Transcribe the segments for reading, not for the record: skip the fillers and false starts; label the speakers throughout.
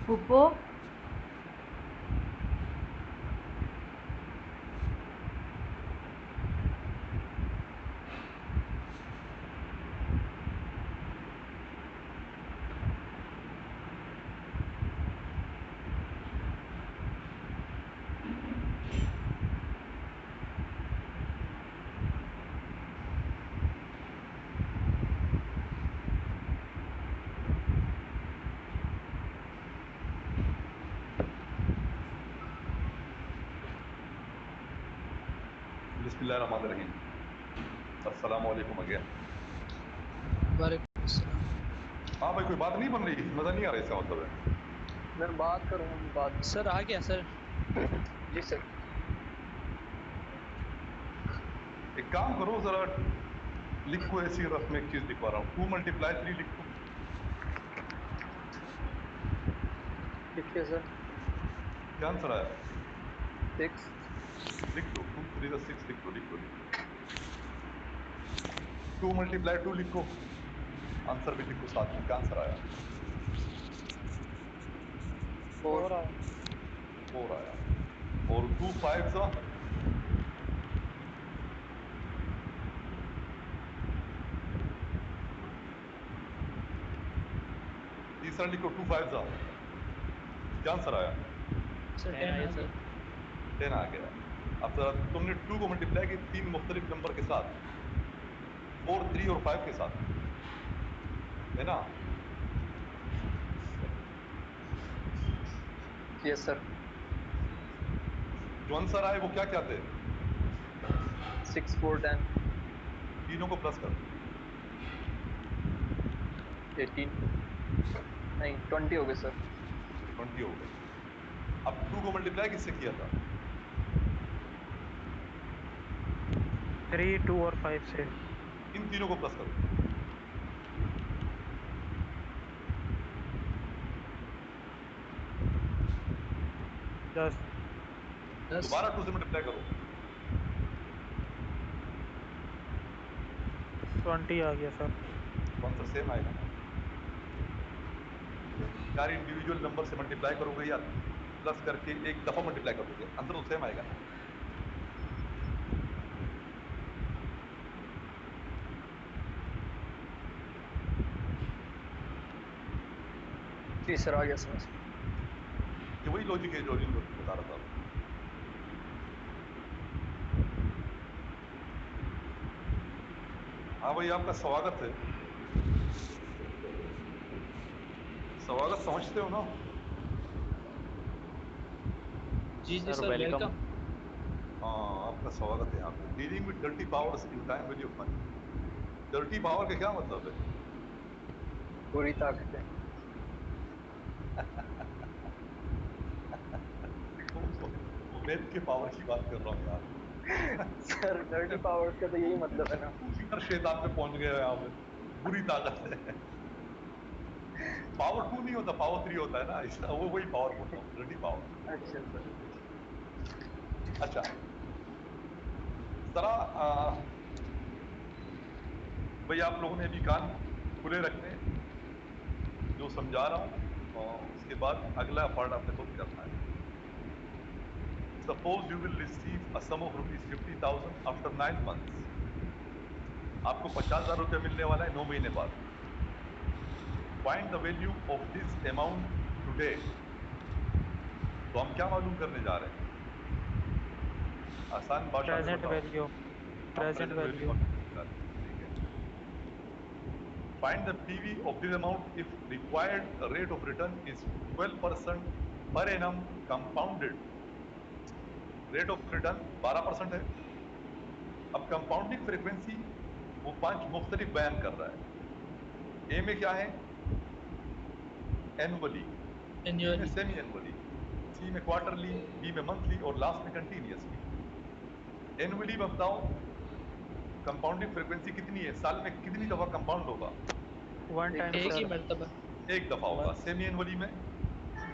Speaker 1: फुप्पो।
Speaker 2: बिस्मिल्लाहिर्रहमानिर्रहीम। अस्सलाम वालेकुम अगेन।
Speaker 3: वालेकुम अस्सलाम।
Speaker 2: हाँ भाई, कोई बात नहीं बन रही, मजा नहीं आ रहा, इसका मतलब है।
Speaker 4: मैं बात करूंगा मैं बाद में।
Speaker 3: सर आ गया सर।
Speaker 4: जी सर।
Speaker 2: एक काम करो जरा, लिखो ऐसी रफ में एक चीज लिखवा रहा हूँ, 2 × 3 लिखो।
Speaker 4: लिखिए सर।
Speaker 2: क्या आंसर आया?
Speaker 4: 6।
Speaker 2: लिख दो, 2 × 3 = 6, लिख दो लिख दो लिख दो। 2 × 2 लिखो, आंसर भी लिखो साथ में, क्या आंसर आया?
Speaker 4: 4।
Speaker 2: 4 आया। और 2 5 तीसरा लिखो, 2 5 क्या आंसर आया?
Speaker 3: सर
Speaker 1: 10
Speaker 3: 10
Speaker 1: आया
Speaker 3: आ
Speaker 1: सर।
Speaker 3: गया।
Speaker 2: 10 आ गया। अब जरा तुमने 2 को मल्टीप्लाई की 3 मुख्तलिफ नंबर के साथ, 4 3 और 5 के साथ, है ना?
Speaker 4: Yes sir.
Speaker 2: जो आंसर आए वो क्या क्या थे?
Speaker 4: 6 4 10
Speaker 2: तीनों को प्लस कर दो।
Speaker 4: 18 नहीं 20 हो गए सर।
Speaker 2: 20 हो गए। अब 2 को मल्टीप्लाई किससे किया था?
Speaker 5: 3, 2 और 5 से।
Speaker 2: इन तीनों को प्लस करो।
Speaker 5: 10,
Speaker 3: 10।
Speaker 2: दोबारा 2 से मल्टीप्लाई करो।
Speaker 5: 20 आ गया सर।
Speaker 2: तो आंसर सेम आएगा ना यार। इंडिविजुअल नंबर से मल्टीप्लाई करोगे या प्लस करके एक दफा मल्टीप्लाई कर दोगे, आंसर तो सेम आएगा ना।
Speaker 4: जी सर आ गया समझ।
Speaker 2: ये वही लॉजिक है जो अली बता रहा था अभी। हाँ भाई, आपका स्वागत है। स्वागत समझते हो ना?
Speaker 3: जी जी
Speaker 1: सर
Speaker 3: सर
Speaker 1: वेलकम।
Speaker 3: वेलकम।
Speaker 2: हाँ, आपका स्वागत है यहाँ पे। Dealing with dirty powers in time value of money. Dirty power का क्या मतलब है?
Speaker 4: पूरी ताकत है।
Speaker 2: वो वेद के पावर की बात कर रहा हूँ यार।
Speaker 4: सर डर्टी पावर्स का तो यही मतलब है ना।
Speaker 2: किधर शैतान पे पहुंच गए हो यहाँ पे। बुरी ताकत है। पावर 2 नहीं होता, पावर 3 होता है ना, इसका वो वही पावर बोल रहा हूँ, डर्टी पावर।
Speaker 4: अच्छा सर।
Speaker 2: अच्छा, जरा भाई आप लोगों ने अभी कान खुले रखने हैं, जो समझा रहा हूं, और उसके बाद अगला पार्ट आपने खुद करना है। Suppose you will receive a sum of ₹50,000 after 9 months। आपको 50,000 रुपया मिलने वाला है 9 महीने बाद। Find the value of this amount today. तो हम क्या मालूम करने जा रहे हैं? आसान भाषा में
Speaker 5: प्रेजेंट
Speaker 2: बताओ।
Speaker 5: वैल्यू।
Speaker 2: आप
Speaker 5: प्रेजेंट
Speaker 2: प्रेजेंट वैल्यू
Speaker 5: वैल्यू।
Speaker 2: मालूम करने जा रहे हैं, ठीक है। Find the PV of this amount if required rate of return is 12% per annum compounded। Rate of return 12% है। अब कंपाउंडिंग फ्रीक्वेंसी वो 5 मुख्तलिफ बयान कर रहा है। ए में क्या है? एनुअली। बी में
Speaker 3: एनुअली।
Speaker 2: Semi annually. सी में क्वार्टरली। डी में मंथली। और लास्ट में कंटिन्यूअसली। एनुअली में बताओ कंपाउंडिंग फ्रीक्वेंसी कितनी है, साल में कितनी दफा कंपाउंड होगा?
Speaker 5: 1
Speaker 4: एक
Speaker 5: टाइम
Speaker 3: एक
Speaker 4: दफा।
Speaker 3: ही
Speaker 5: सर।
Speaker 3: मर्तबा।
Speaker 2: एक दफा होगा। सेमी एनुअली में?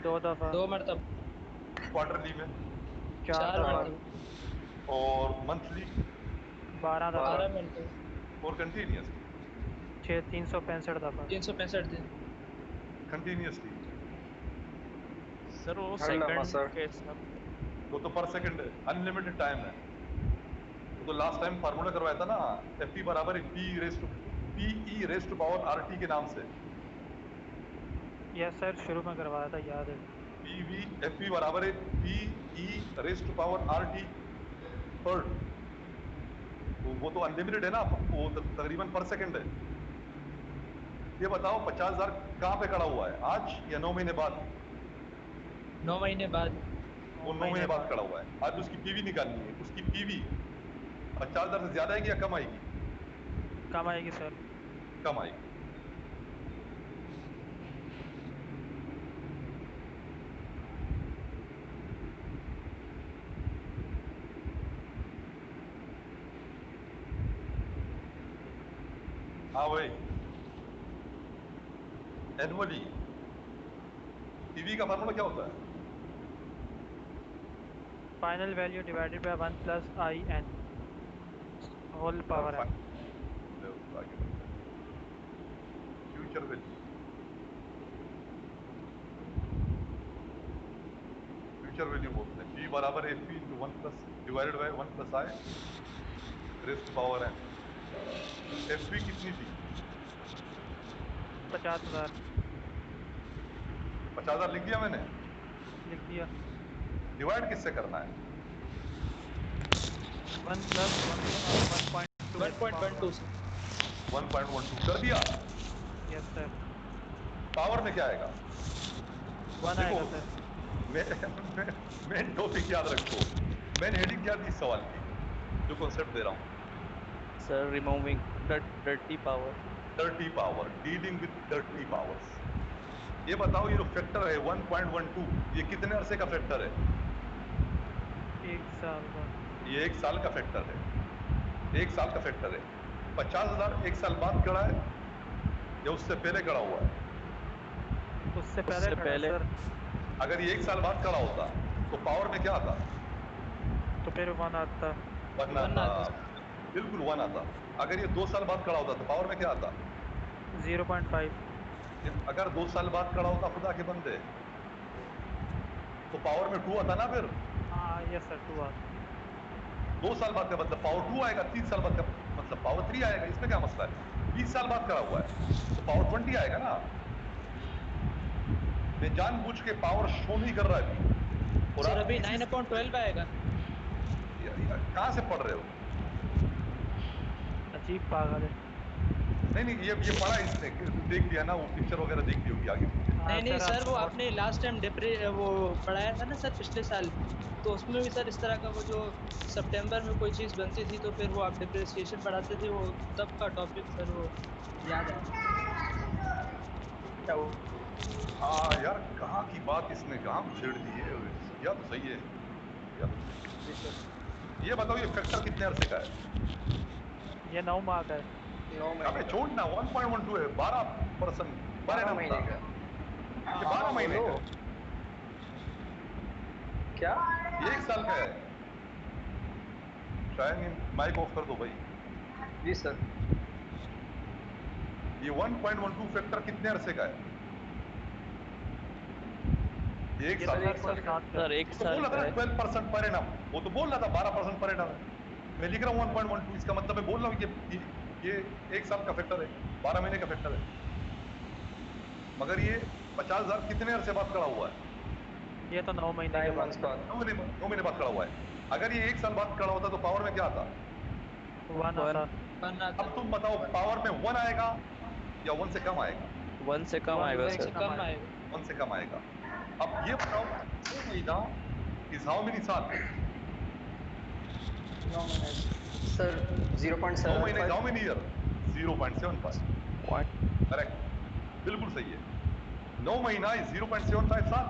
Speaker 5: 2 दफा।
Speaker 3: 2 मर्तबा।
Speaker 2: क्वार्टरली में?
Speaker 5: 4
Speaker 3: 4
Speaker 5: दफा।
Speaker 3: मर्तबा।
Speaker 2: और मंथली?
Speaker 5: 12 दफा।
Speaker 4: 12।
Speaker 3: 12 मर्तबा।
Speaker 2: और कंटिन्यूअसली?
Speaker 5: 365 दफा।
Speaker 3: 365 दिन।
Speaker 2: कंटिन्यूअसली?
Speaker 1: सर वो
Speaker 4: हर लम्हा,
Speaker 1: सेकंड
Speaker 4: सर।
Speaker 1: के हिसाब
Speaker 2: वो तो पर सेकंड अनलिमिटेड टाइम है। वो तो लास्ट टाइम फार्मूला करवाया था ना, एफ ई बराबर P E race to power R T के नाम से।
Speaker 5: यस सर, शुरू में करवाया था, याद है।
Speaker 2: पी वी एफ ई बराबर है P E race to power R T third. वो तो अनलिमिटेड है ना, वो तकरीबन पर सेकंड है। ये बताओ 50,000 कहाँ पे खड़ा हुआ है, आज या 9 महीने बाद?
Speaker 3: 9 महीने बाद।
Speaker 2: वो 9 महीने बाद खड़ा हुआ है। आज उसकी पीवी निकालनी है। उसकी पीवी 50,000 से ज्यादा आएगी या कम आएगी?
Speaker 5: कम आएगी सर।
Speaker 2: कम आएगी। हाँ भाई, एनुअली पीवी का फार्मूला क्या होता है?
Speaker 5: Final value divided by 1 plus I N whole power N.
Speaker 2: Future value, future value बोलते हैं। पी बराबर F P into 1 plus divided by 1 plus I raise to power N. F P कितनी थी?
Speaker 5: 50,000
Speaker 2: 50,000 लिख दिया मैंने।
Speaker 5: लिख दिया।
Speaker 2: डिवाइड किससे करना है?
Speaker 5: 1 प्लस 1.12
Speaker 3: 1.12 से।
Speaker 2: 1.12 कर दिया।
Speaker 5: Yes sir.
Speaker 2: पावर में क्या आएगा?
Speaker 5: 1 आएगा सर।
Speaker 2: मेन टॉपिक याद रखो। मैंने हेडिंग क्या दी इस सवाल की, जो कॉन्सेप्ट दे रहा हूँ?
Speaker 1: Sir removing dirty power.
Speaker 2: Dirty power, dealing with dirty powers. ये बताओ, ये जो फैक्टर है 1.12, ये कितने अरसे का फैक्टर है?
Speaker 5: 1 साल का।
Speaker 2: ये 1 साल का फैक्टर है। 1 साल का फैक्टर है। 50,000 1 साल बाद खड़ा है या उससे पहले खड़ा हुआ है?
Speaker 5: उससे पहले
Speaker 1: उससे
Speaker 5: खड़ा है
Speaker 1: पहले।
Speaker 5: सर।
Speaker 2: अगर ये 1 साल बाद खड़ा होता तो पावर में क्या आता?
Speaker 5: तो फिर 1 आता।
Speaker 2: 1
Speaker 3: 1
Speaker 2: आता।
Speaker 3: आता।
Speaker 2: बिल्कुल 1 आता। अगर ये 2 साल बाद खड़ा होता तो पावर में क्या आता?
Speaker 5: 0.5।
Speaker 2: अगर 2 साल बाद खड़ा होता, खुदा के बंदे, तो पावर में 2 आता ना फिर।
Speaker 5: हाँ यस सर, 2 आता।
Speaker 2: 2 साल बाद का मतलब पावर 2 आएगा, 3 साल बाद का मतलब पावर 3 आएगा। इसमें क्या मसला है? 20 साल बाद खड़ा हुआ है तो पावर 20 आएगा ना। मैं जानबूझ के पावर शो नहीं कर रहा अभी। और
Speaker 3: सर
Speaker 2: आप
Speaker 3: अभी
Speaker 2: इसी
Speaker 3: 9/12 आएगा।
Speaker 2: कहाँ से पढ़ रहे हो?
Speaker 5: अजीब पागल है।
Speaker 2: नहीं, ये पढ़ा इसने, देख लिया ना, वो पिक्चर वगैरह देख ली होगी आगे पीछे।
Speaker 5: हाँ
Speaker 3: नहीं
Speaker 5: सर,
Speaker 3: सर,
Speaker 5: आपने
Speaker 3: वो
Speaker 5: नोट।
Speaker 3: आपने लास्ट टाइम वो पढ़ाया था ना सर, पिछले साल। तो उसमें भी सर इस तरह का वो जो सितंबर में कोई चीज बनती थी तो फिर वो आप डिप्रिसिएशन बढ़ाते थे, वो तब का टॉपिक सर वो याद है।
Speaker 2: हाँ यार, कहाँ की बात इसने कहाँ को छेड़ दी है। या तो सही है, या तो सही
Speaker 4: जी सर।
Speaker 2: है। ये बताओ, ये फैक्टर कितने अरसे का है?
Speaker 5: ये 9 माह का है।
Speaker 4: 9 महीने
Speaker 2: अबे
Speaker 4: का।
Speaker 2: छोड़ना, 1.12 है, 12% पर
Speaker 4: 12
Speaker 2: एनम
Speaker 4: महीने
Speaker 2: था।
Speaker 4: का।
Speaker 2: ये
Speaker 4: हाँ
Speaker 2: 12
Speaker 4: हाँ,
Speaker 2: महीने
Speaker 4: बोलो।
Speaker 2: का है।
Speaker 4: क्या?
Speaker 2: ये 1 साल का है। शायद माइक ऑफ कर दो भाई।
Speaker 4: जी सर।
Speaker 2: ये 1.12 फैक्टर कितने अरसे का है? ये 1
Speaker 5: ये
Speaker 2: साल
Speaker 5: तो
Speaker 4: सर
Speaker 2: का
Speaker 5: सर
Speaker 4: 1
Speaker 2: है।
Speaker 5: पूरे
Speaker 4: साल का।
Speaker 5: साल का है।
Speaker 1: सर एक
Speaker 2: वो तो
Speaker 1: साल
Speaker 2: बोल रहा
Speaker 1: का
Speaker 2: था ना
Speaker 1: है।
Speaker 2: 12% पर एनम। वो तो बोल रहा था 12% पर एनम है। मैं लिख रहा हूँ 1.12। इसका मतलब मैं बोल रहा हूँ ये 1 साल का फैक्टर है, 12 महीने का फैक्टर है। मगर ये 50,000 कितने अरसे बाद खड़ा हुआ है?
Speaker 5: ये तो 9 महीने के
Speaker 4: 9
Speaker 5: बाद
Speaker 4: मंथ्स
Speaker 5: है।
Speaker 4: बाद।
Speaker 2: 9 महीने बाद खड़ा हुआ है। अगर ये 1 साल बाद खड़ा होता तो पावर में क्या आता?
Speaker 5: 1
Speaker 1: वन।
Speaker 5: आता।
Speaker 3: 1 आता।
Speaker 2: अब तुम बताओ, पावर में 1 आएगा या 1 से कम आएगा?
Speaker 1: 1 से कम
Speaker 5: 1
Speaker 1: आएगा
Speaker 5: से
Speaker 1: सर।
Speaker 3: से
Speaker 5: कम
Speaker 3: कम
Speaker 5: आएगा।
Speaker 3: आएगा।
Speaker 2: 1 से कम आएगा। अब ये बताओ, 9 महीना इज हाउ मेनी साल?
Speaker 4: 9 महीने सर
Speaker 2: 9 महीने is
Speaker 4: 0.75।
Speaker 2: How many year? 0.75।
Speaker 1: Point.
Speaker 2: Correct, बिल्कुल सही है। 9 महीना इज 0.75 साल।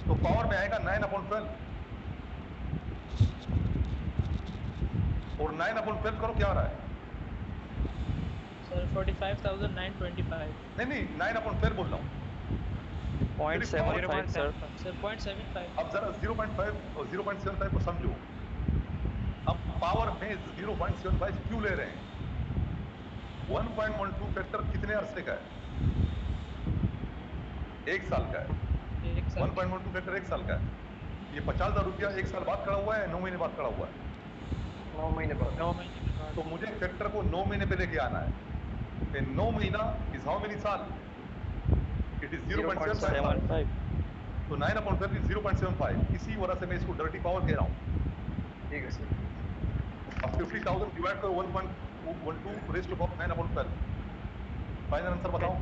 Speaker 2: तो पावर में आएगा 9/12। और 9/12 करो, क्या आ रहा है?
Speaker 3: सर 45,925।
Speaker 2: नहीं, 9/12 बोल रहा हूँ।
Speaker 1: पॉइंट
Speaker 2: सिर्फ
Speaker 1: seven
Speaker 2: power.
Speaker 1: Five sir.
Speaker 5: 0.75।
Speaker 3: Sir 0.75।
Speaker 2: अब जरा 0.5 और 0.75 को समझो। हम पावर में 0.75 क्यों ले रहे हैं? 1.12 फैक्टर कितने अरसे का है? 1 साल का है।
Speaker 3: एक साल
Speaker 2: 1.12 फैक्टर एक साल का है। ये 50,000 रुपया एक साल बाद खड़ा हुआ है, 9 महीने बाद खड़ा हुआ है।
Speaker 4: 9 महीने बाद।
Speaker 5: 9 महीने के बाद।
Speaker 2: तो मुझे फैक्टर को 9 महीने पे लेके आना है। 9 महीना इज हाउ मेनी साल? इट इज 0.75 साल।
Speaker 1: 75
Speaker 2: तो 9/5 इज 0.75। इसी वजह से मैं इसको डर्टी पावर कह रहा हूँ।
Speaker 4: ठीक है सर।
Speaker 2: अब 50,000 डिवाइड करो 1.12 raise to power 9/12। Final answer बताओ।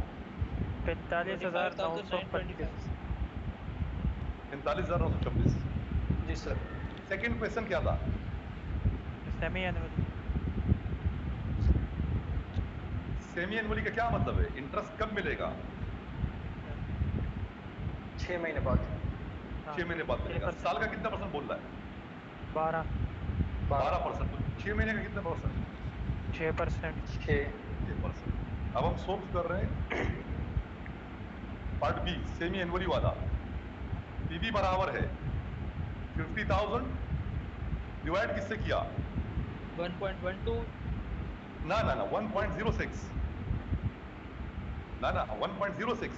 Speaker 5: 45,925।
Speaker 2: 45,926।
Speaker 4: जी सर।
Speaker 2: सेकंड क्वेश्चन क्या था?
Speaker 5: Semi annually.
Speaker 2: सेमी एनुअली का क्या मतलब है? इंटरेस्ट कब मिलेगा?
Speaker 4: 6 महीने बाद।
Speaker 2: 6 महीने बाद मिलेगा। साल का कितना परसेंट बोल रहा है?
Speaker 5: 12।
Speaker 2: 12%। तो 6 महीने का कितना परसेंट?
Speaker 5: 6%।
Speaker 2: 6%। अब हम सोल्व कर रहे हैं पार्ट बी, सेमी एनुअली वाला। पीवी बराबर है 50,000 डिवाइड किससे किया?
Speaker 3: 1.12
Speaker 2: ना 1.06। ना 1.06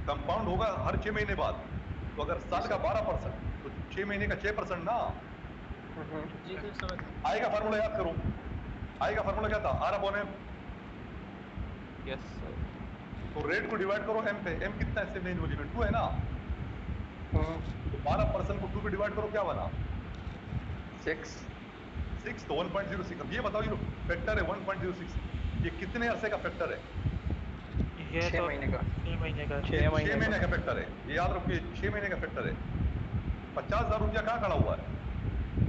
Speaker 2: कंपाउंड होगा हर 6 महीने बाद। तो अगर साल का 12% तो 6 महीने का 6% ना
Speaker 3: जी सर समझ गया।
Speaker 2: आएगा। फार्मूला याद करो। आएगा फार्मूला क्या था? R upon M।
Speaker 1: Yes sir.
Speaker 2: तो रेट को डिवाइड करो M पे। M कितना है सेमी एनुअली में? 2 है ना। तो 12% को 2 पे डिवाइड करो, क्या बना?
Speaker 4: 6।
Speaker 2: 6। तो 1.06। अब ये बताओ, ये फैक्टर है 1.06, ये कितने अरसे का फैक्टर है?
Speaker 5: ये
Speaker 4: 6
Speaker 5: तो
Speaker 4: महीने का।
Speaker 5: 6 महीने का।
Speaker 1: 6
Speaker 2: 6
Speaker 1: महीने
Speaker 2: महीने का फैक्टर है। ये याद रखो, ये 6 महीने का फैक्टर है। 50,000 रुपया कहाँ खड़ा हुआ है?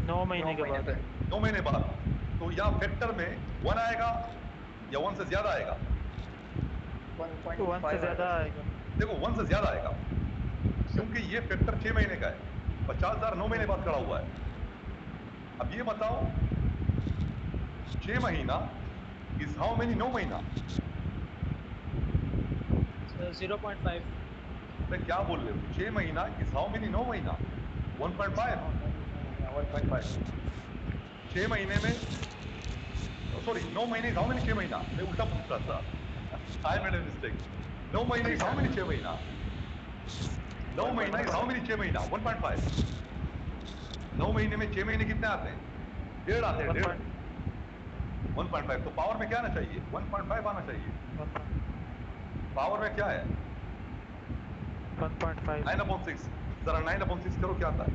Speaker 5: 9 महीने
Speaker 4: 9
Speaker 5: के
Speaker 4: महीने
Speaker 5: बाद।
Speaker 4: पे।
Speaker 2: 9 महीने बाद। तो यहाँ फैक्टर में 1 आएगा या 1 से ज्यादा आएगा?
Speaker 5: 1 से
Speaker 4: 1.5
Speaker 5: ज्यादा
Speaker 4: आएगा।
Speaker 5: आएगा।
Speaker 2: देखो 1 से ज्यादा आएगा, क्योंकि ये फैक्टर 6 महीने का है। 50,000 9 महीने बाद खड़ा हुआ है। अब ये बताओ 6 महीना इज हाउ मेनी? 9 महीना।
Speaker 3: 0.5
Speaker 2: मैं क्या बोल रहे हो? 6 महीना इज हाउ मेनी? 9 महीना। 1.5।
Speaker 4: 1.5।
Speaker 2: 6 महीने में, सॉरी 9 महीने इज हाउ मेनी? 6 महीना। मैं उल्टा पूछ रहा था। I made a mistake. 9 महीने इज हाउ मेनी? 6 महीना। 9 महीना इज हाउ मेनी? 6 महीना। 1.5। 9 महीने में 6 महीने कितने आते हैं? 1.5 आते हैं। 1.5 1.5। तो पावर में क्या आना चाहिए? 1.5 आना चाहिए।
Speaker 5: 1.5।
Speaker 2: पावर में क्या है?
Speaker 5: 1.5।
Speaker 2: 9/6। जरा 9/6 करो, क्या आता है?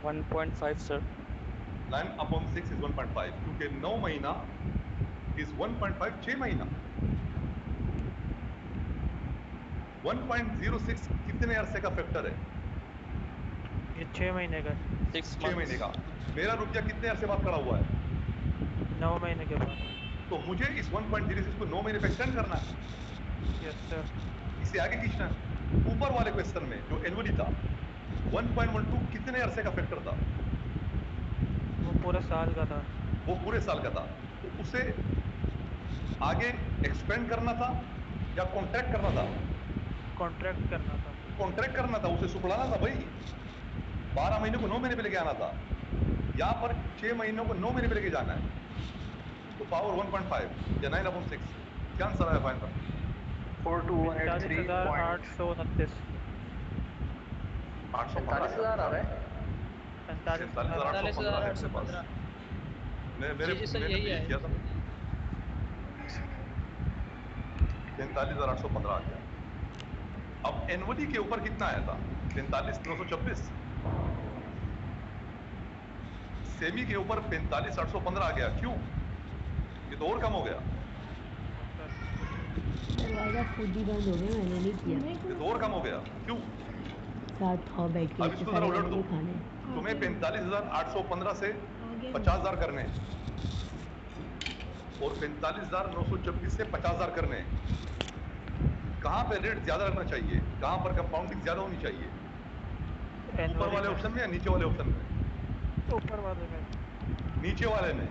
Speaker 1: Sir 1.5 sir.
Speaker 2: 9/6 इज 1.5, क्योंकि 9 महीना इज 1.5। 6 महीना 1.06 कितने अरसे का फैक्टर है?
Speaker 5: ये 6 महीने का।
Speaker 1: 6
Speaker 2: 6 महीने
Speaker 1: मंथ्स।
Speaker 2: का। मेरा रुपया कितने अरसे बाद खड़ा हुआ है?
Speaker 5: 9 महीने के बाद।
Speaker 2: तो मुझे इस 1.06 को 9 महीने पे एक्सटेंड करना है,
Speaker 5: यस सर।
Speaker 2: इसे आगे खींचना है। ऊपर वाले क्वेश्चन में जो एनुअली था 1.12 कितने अरसे का फैक्टर था?
Speaker 5: वो पूरे साल का था।
Speaker 2: वो पूरे साल का था। तो उसे आगे एक्सपेंड करना था या कॉन्ट्रैक्ट करना था?
Speaker 5: कॉन्ट्रैक्ट करना था।
Speaker 2: कॉन्ट्रैक्ट करना था, उसे सुपड़ाना था भाई। 12 महीने को 9 महीने पे लेके आना था। यहां पर 6 महीनों को 9 महीने पे लेके जाना है। तो पावर 1.5 या 9/6। क्या आंसर आया फाइनल?
Speaker 4: 42,183.
Speaker 5: 45,815।
Speaker 2: 815
Speaker 4: 45,000 आ रहा है।
Speaker 5: 45,815।
Speaker 2: 45,815 है मेरे पास।
Speaker 3: 45,815।
Speaker 2: मेरे
Speaker 3: जी सर
Speaker 2: मैंने
Speaker 3: यही
Speaker 2: भी यही
Speaker 3: है।
Speaker 2: किया था। 43,815 आ गया। अब एनुअली के ऊपर कितना आया था? 43,926। सेमी के ऊपर 45,815 आ गया। क्यों? ये तो और कम हो गया।
Speaker 6: दरवाजा खुद ही बंद हो गया, मैंने नहीं किया।
Speaker 2: ये तो और कम हो गया। क्यों?
Speaker 6: साथ खाओ बैठ के,
Speaker 2: अब
Speaker 6: इतने
Speaker 2: इसको जरा
Speaker 6: सारे
Speaker 2: उलट
Speaker 6: मैंने
Speaker 2: दो।
Speaker 6: नहीं खाने।
Speaker 2: तुम्हें 45,815 से 50,000 करने हैं और 45,926 से 50,000 करने हैं। कहां पे रेट ज्यादा रखना चाहिए? कहां पर कंपाउंडिंग ज्यादा होनी चाहिए? ऊपर
Speaker 5: एनुअली
Speaker 2: वाले
Speaker 5: में।
Speaker 2: ऑप्शन में या नीचे वाले ऑप्शन में?
Speaker 5: ऊपर वाले में।
Speaker 2: नीचे वाले में।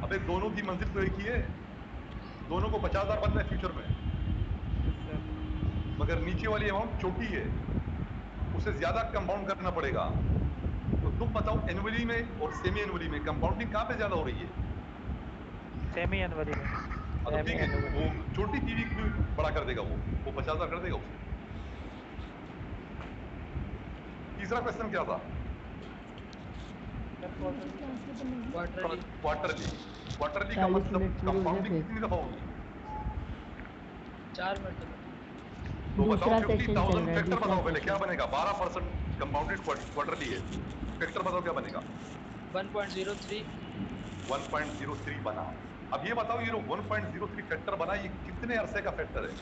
Speaker 2: अबे दोनों की मंजिल तो एक ही है। दोनों को 50,000 बनना है फ्यूचर में,
Speaker 5: यस सर।
Speaker 2: मगर नीचे वाली अमाउंट छोटी है, उसे ज्यादा कंपाउंड करना पड़ेगा। तो तुम बताओ एनुअली में और सेमी एनुअली में कंपाउंडिंग कहाँ पे ज्यादा हो रही है?
Speaker 5: सेमी एनुअली में।
Speaker 2: हाँ, तो ठीक है, वो छोटी पीवी भी बड़ा कर देगा, वो 50,000 कर देगा उसे। तीसरा क्वेश्चन क्या था?
Speaker 3: क्वार्टरली।
Speaker 2: क्वार्टरली का
Speaker 6: 40
Speaker 2: मतलब
Speaker 6: मिनट पूरे हो गए
Speaker 2: कंपाउंडिंग
Speaker 6: फिर।
Speaker 2: कितनी दफा होगी?
Speaker 3: 4 मरतबा।
Speaker 2: तो बताओ
Speaker 6: दूसरा सेशन चल
Speaker 2: 50,000
Speaker 6: रहा है,
Speaker 2: फैक्टर
Speaker 6: दूसरा
Speaker 2: बताओ पहले क्या
Speaker 6: सेशन।
Speaker 2: बनेगा? 12% कंपाउंडेड क्वार्टरली है, फैक्टर बताओ क्या बनेगा?
Speaker 3: 1.03।
Speaker 2: 1.03 बना। अब ये बताओ, ये जो 1.03 फैक्टर बना, ये कितने अरसे का फैक्टर है?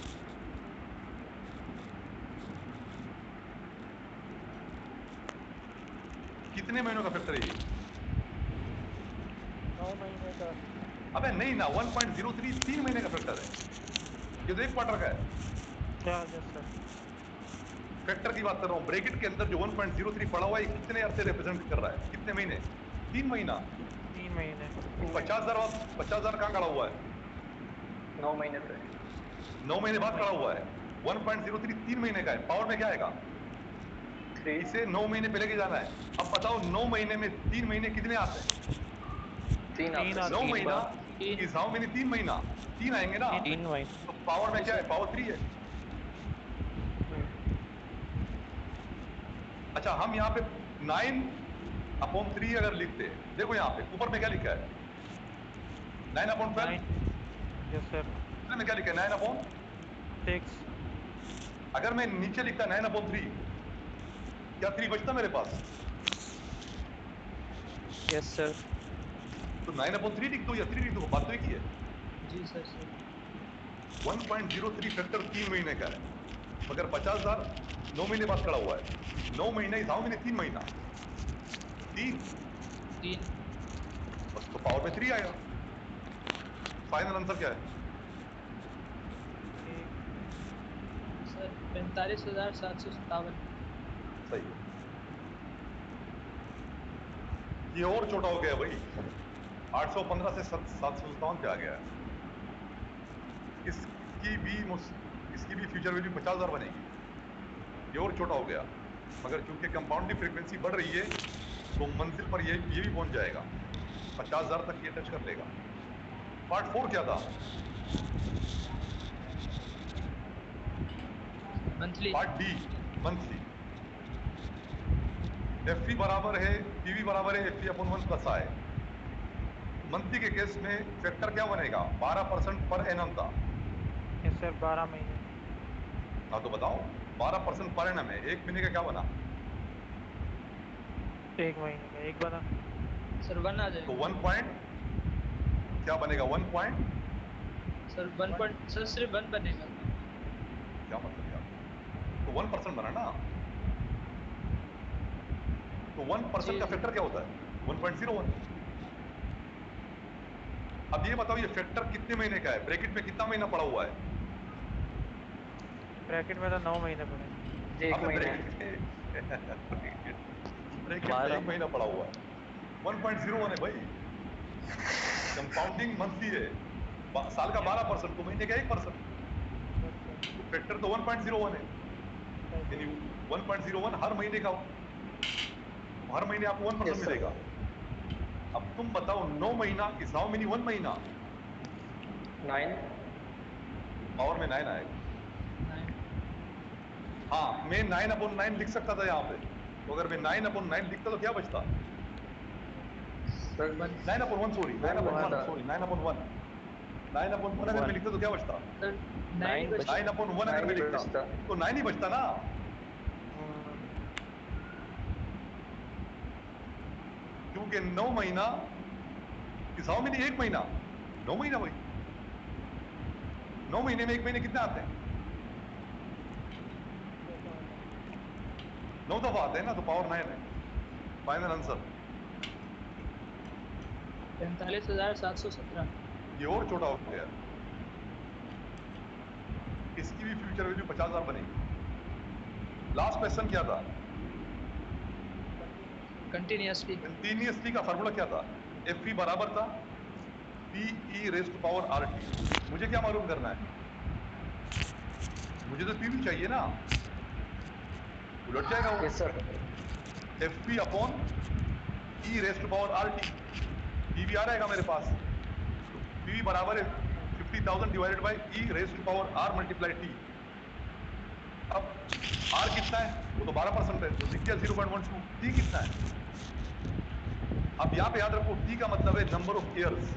Speaker 2: कितने महीनों का फैक्टर है ये?
Speaker 5: 9 महीने का।
Speaker 2: अबे नहीं ना, 1.03 3 महीने का फैक्टर है, ये तो एक क्वार्टर का है।
Speaker 5: क्या? Yes sir.
Speaker 2: फैक्टर की बात कर रहा हूँ, ब्रैकेट के अंदर जो 1.03 पड़ा हुआ है, ये कितने अरसे रिप्रेजेंट कर रहा है? कितने महीने? 3 महीना।
Speaker 5: 3 महीने।
Speaker 2: तो 50,000 कहाँ खड़ा हुआ है?
Speaker 4: 9 महीने पे।
Speaker 2: 9 महीने
Speaker 5: 9
Speaker 2: बाद खड़ा
Speaker 5: महीने।
Speaker 2: हुआ है। 1.03 3 महीने का है, पावर में क्या आएगा?
Speaker 4: 3।
Speaker 2: इसे 9 महीने पे लेके जाना है। अब बताओ 9 महीने में 3 महीने कितने आते हैं?
Speaker 4: 3
Speaker 5: 3
Speaker 4: आते हैं।
Speaker 2: 9
Speaker 5: आते हैं।
Speaker 2: महीना
Speaker 3: तीन।
Speaker 2: इस हाउ मेनी 3 महीना, 3 आएंगे ना।
Speaker 5: 3
Speaker 1: 3 महीने।
Speaker 2: तो पावर में
Speaker 3: जी
Speaker 2: क्या है?
Speaker 3: सर।
Speaker 2: पावर 3 है। अच्छा, हम यहाँ पे 9/3 अगर लिखते हैं, देखो यहाँ पे ऊपर में क्या लिखा है? 9/12।
Speaker 5: 9। Yes sir.
Speaker 2: में क्या लिखा है? 9/।
Speaker 5: 6।
Speaker 2: अगर मैं नीचे लिखता 9/3, क्या 3 बचता मेरे पास?
Speaker 1: Yes sir.
Speaker 2: तो 9/3 लिख दो या 3 लिख दो, बात तो एक ही है।
Speaker 3: जी सर सर।
Speaker 2: 1.03 फैक्टर 3 महीने का है, मगर 50,000 9 महीने बाद खड़ा हुआ है। 9 महीने इस हाउ मैंने 3 महीना, 3
Speaker 3: 3।
Speaker 2: बस, तो पावर में 3 आएगा। फाइनल आंसर क्या है?
Speaker 3: सर 45,757।
Speaker 2: सही है। ये और छोटा हो गया भाई, 815 से 757 पे आ गया है। इसकी भी फ्यूचर वैल्यू 50,000 बनेगी। ये और छोटा हो गया, मगर चूंकि कंपाउंडिंग फ्रीक्वेंसी बढ़ रही है, तो मंजिल पर ये भी पहुंच जाएगा, 50,000 तक ये टच कर लेगा। पार्ट 4 क्या था?
Speaker 3: Monthly.
Speaker 2: Part D, monthly. F बराबर है, पीवी बराबर है Fe/1 प्लस आई। मंथली के केस में फैक्टर क्या बनेगा? 12% पर एनम था।
Speaker 5: Yes sir. 12 महीने।
Speaker 2: हाँ, तो बताओ 12% पर एनम है, एक महीने का क्या बना?
Speaker 5: 1 महीने का 1 बना।
Speaker 3: सर 1 आ
Speaker 2: तो
Speaker 3: जाएगा।
Speaker 2: 1 पॉइंट क्या बनेगा? 1 पॉइंट
Speaker 3: सर 1 पॉइंट, सर सिर्फ 1 बनेगा।
Speaker 2: क्या मतलब यार? तो 1% बना ना। तो 1%
Speaker 3: जी
Speaker 2: का
Speaker 3: जी।
Speaker 2: फैक्टर क्या होता है? 1.01। अब ये बताओ, ये फैक्टर कितने महीने का है? ब्रैकेट में कितना महीना पड़ा हुआ है?
Speaker 5: ब्रैकेट में तो 9 महीने पड़े।
Speaker 4: 1
Speaker 2: अबे
Speaker 4: महीने।
Speaker 2: ब्रैकेट ब्रैकेट में
Speaker 1: 12
Speaker 2: 1 महीना पड़ा हुआ है। 1.01 है भाई। कंपाउंडिंग मंथली है, साल का 12%, तो महीने का 1%, तो फैक्टर तो 1.01 है, यानी 1.01 हर महीने का, तो हर महीने आपको 1%
Speaker 4: यस सर।
Speaker 2: मिलेगा। अब तुम बताओ 9 महीना इस हाउ मेनी 1 महीना?
Speaker 4: 9।
Speaker 2: पावर में 9 आएगा।
Speaker 3: 9।
Speaker 2: हाँ, मैं 9/9 लिख सकता था यहाँ पे, तो अगर मैं 9/9 लिखता तो क्या बचता?
Speaker 4: सर
Speaker 3: 1।
Speaker 2: 9/1, सॉरी
Speaker 4: 1
Speaker 2: 9/1,
Speaker 4: बचता।
Speaker 2: सॉरी 9/1, 9/1 अगर मैं
Speaker 1: 1
Speaker 2: लिखता तो क्या बचता?
Speaker 3: सर 9 ही
Speaker 1: 9
Speaker 3: बचता।
Speaker 1: बचता।
Speaker 2: 9/1 अगर
Speaker 4: 9
Speaker 2: मैं
Speaker 4: ही
Speaker 2: लिखता
Speaker 4: बचता।
Speaker 2: तो 9 ही बचता ना, क्योंकि 9 महीना इस हाउ मेनी 1 महीना, 9 महीना भाई। 9 महीने में 1 महीने कितने आते हैं? 9 दफा आते हैं ना, तो पावर 9 है। Final answer
Speaker 3: 45,717।
Speaker 2: ये और छोटा हो गया, इसकी भी फ्यूचर वैल्यू 50,000 बनेगी। लास्ट क्वेश्चन क्या था?
Speaker 3: कंटिन्यूअसली।
Speaker 2: कंटिन्यूअसली का फार्मूला क्या था? Fe बराबर था Pe⁻RT। मुझे क्या मालूम करना है? मुझे तो पीवी चाहिए ना, उलट जाएगा वो।
Speaker 4: Yes sir.
Speaker 2: Fe/RT E raised to power R T. PV आ रहेगा मेरे पास, तो पीवी बराबर है 50,000 divided by E raised to power R multiply T. अब आर कितना है, वो तो 12% है, तो लिख दिया 0.12। टी कितना है, अब यहाँ पे याद रखो टी का मतलब है नंबर ऑफ ईयर्स।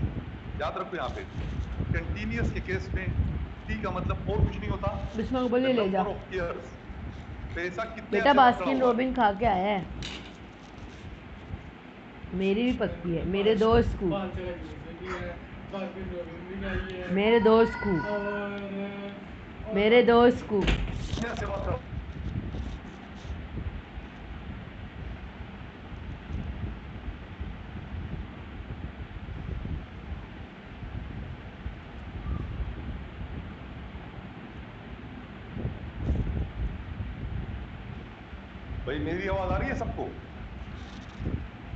Speaker 2: याद रखो यहाँ पे कंटिन्यूअस के केस में टी का मतलब और कुछ नहीं होता,
Speaker 6: बिस्मा को बोलिए ले जा।
Speaker 2: Number of years. पैसा कितने
Speaker 6: बेटा
Speaker 2: अरसे बाद खड़ा
Speaker 6: बास्किन
Speaker 2: हुआ है?
Speaker 6: रॉबिन खा के आया है, मेरी भी पसंद है, मेरे दोस्त को, मेरे दोस्त को, मेरे दोस्त को।
Speaker 2: कितने अरसे बाद खड़ा? भाई मेरी आवाज आ रही है सबको?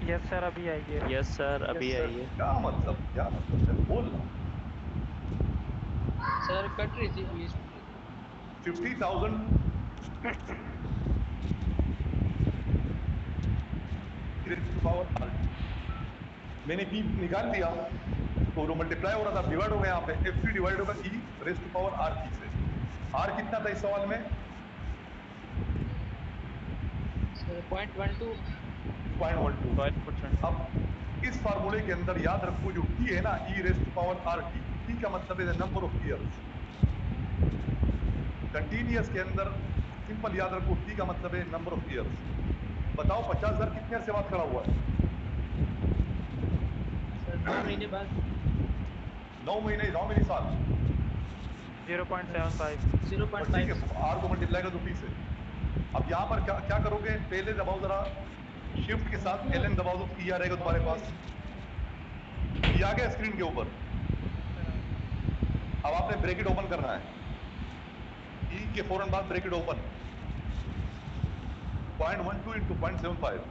Speaker 5: यस सर अभी आई है।
Speaker 1: यस सर अभी
Speaker 4: Yes, sir.
Speaker 1: आई है।
Speaker 2: क्या मतलब, क्या मतलब, मैं बोल रहा हूँ
Speaker 3: सर कट रही थी बीच में।
Speaker 2: 50,000 टू पावर आर टी। मैंने पी निकाल दिया तो वो मल्टीप्लाई हो रहा था, डिवाइड हो गया, यहाँ पे एफ सी डिवाइड होगा E race to power R T से। आर कितना था इस सवाल में?
Speaker 3: सर 0.12।
Speaker 2: 0.12।
Speaker 1: 12%।
Speaker 2: अब इस फार्मूले के अंदर याद रखो जो टी है ना, E race to power R T, T का मतलब है नंबर ऑफ ईयर्स। कंटिन्यूअस के अंदर सिंपल याद रखो टी का मतलब है नंबर ऑफ ईयर्स। बताओ 50,000 कितने अरसे बाद खड़ा हुआ है?
Speaker 3: सर 9 महीने बाद।
Speaker 2: 9 महीने, 9 महीने साल।
Speaker 5: 0.75।
Speaker 2: बस ठीक
Speaker 3: 0.5।
Speaker 2: है, आर को मल्टीप्लाई कर दो टी से। अब यहाँ पर क्या क्या करोगे, पहले दबाओ जरा शिफ्ट के साथ एल दबाओ दो, ई आ रहेगा तुम्हारे पास। ई आ गया स्क्रीन के ऊपर। अब आपने ब्रैकेट ओपन करना है, ई के फौरन बाद ब्रैकेट ओपन। 0.12 इंटू 0.75।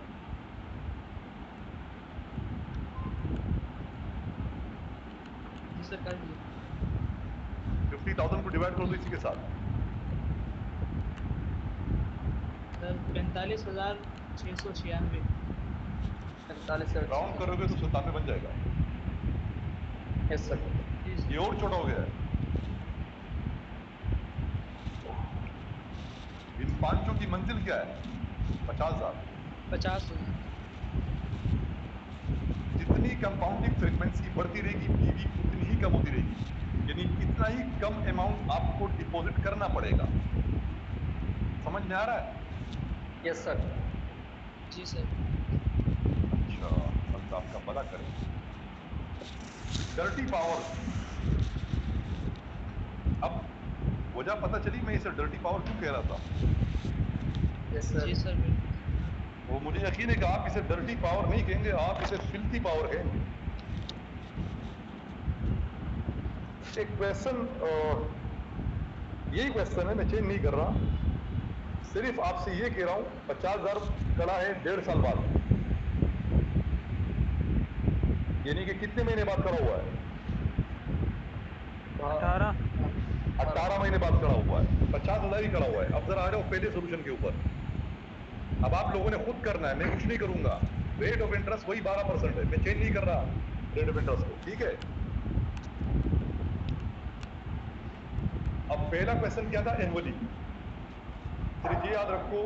Speaker 3: जी सर कर दिए।
Speaker 2: 50,000 को डिवाइड कर दो इसी के साथ।
Speaker 3: सर 45,696।
Speaker 4: 45,000।
Speaker 2: राउंड करोगे तो 97 बन जाएगा।
Speaker 4: Yes, sir.
Speaker 3: जी
Speaker 2: ये
Speaker 3: सर।
Speaker 2: और छोटा हो गया है। इन पांचों की मंजिल क्या है? 50,000।
Speaker 3: 50,000।
Speaker 2: जितनी कंपाउंडिंग फ्रीक्वेंसी बढ़ती रहेगी पीवी उतनी ही कम होती रहेगी, यानी इतना ही कम अमाउंट आपको डिपॉजिट करना पड़ेगा। समझ में आ रहा है?
Speaker 4: Yes, sir.
Speaker 3: जी सर।
Speaker 2: अच्छा, अल्लाह आपका भला करे। डर्टी पावर, अब वजह पता चली मैं इसे डर्टी पावर क्यों कह रहा था।
Speaker 4: Yes, sir.
Speaker 3: जी सर बिल्कुल।
Speaker 2: वो मुझे यकीन है कि आप इसे डर्टी पावर नहीं कहेंगे, आप इसे फिल्थी पावर कहेंगे। एक क्वेश्चन, यही क्वेश्चन है, मैं चेंज नहीं कर रहा, सिर्फ आपसे ये कह रहा हूं 50,000 खड़ा है 1.5 साल बाद, यानी कि कितने महीने बाद खड़ा हुआ है?
Speaker 5: 18।
Speaker 2: 18 महीने बाद खड़ा हुआ है, 50,000 ही खड़ा हुआ है। अब जरा आ जाओ पहले सोल्यूशन के ऊपर। अब आप लोगों ने खुद करना है, मैं कुछ नहीं करूंगा। रेट ऑफ इंटरेस्ट वही 12% है, मैं चेंज नहीं कर रहा रेट ऑफ इंटरेस्ट को, ठीक है। अब पहला क्वेश्चन क्या था, एनुअली। सिर्फ ये याद रखो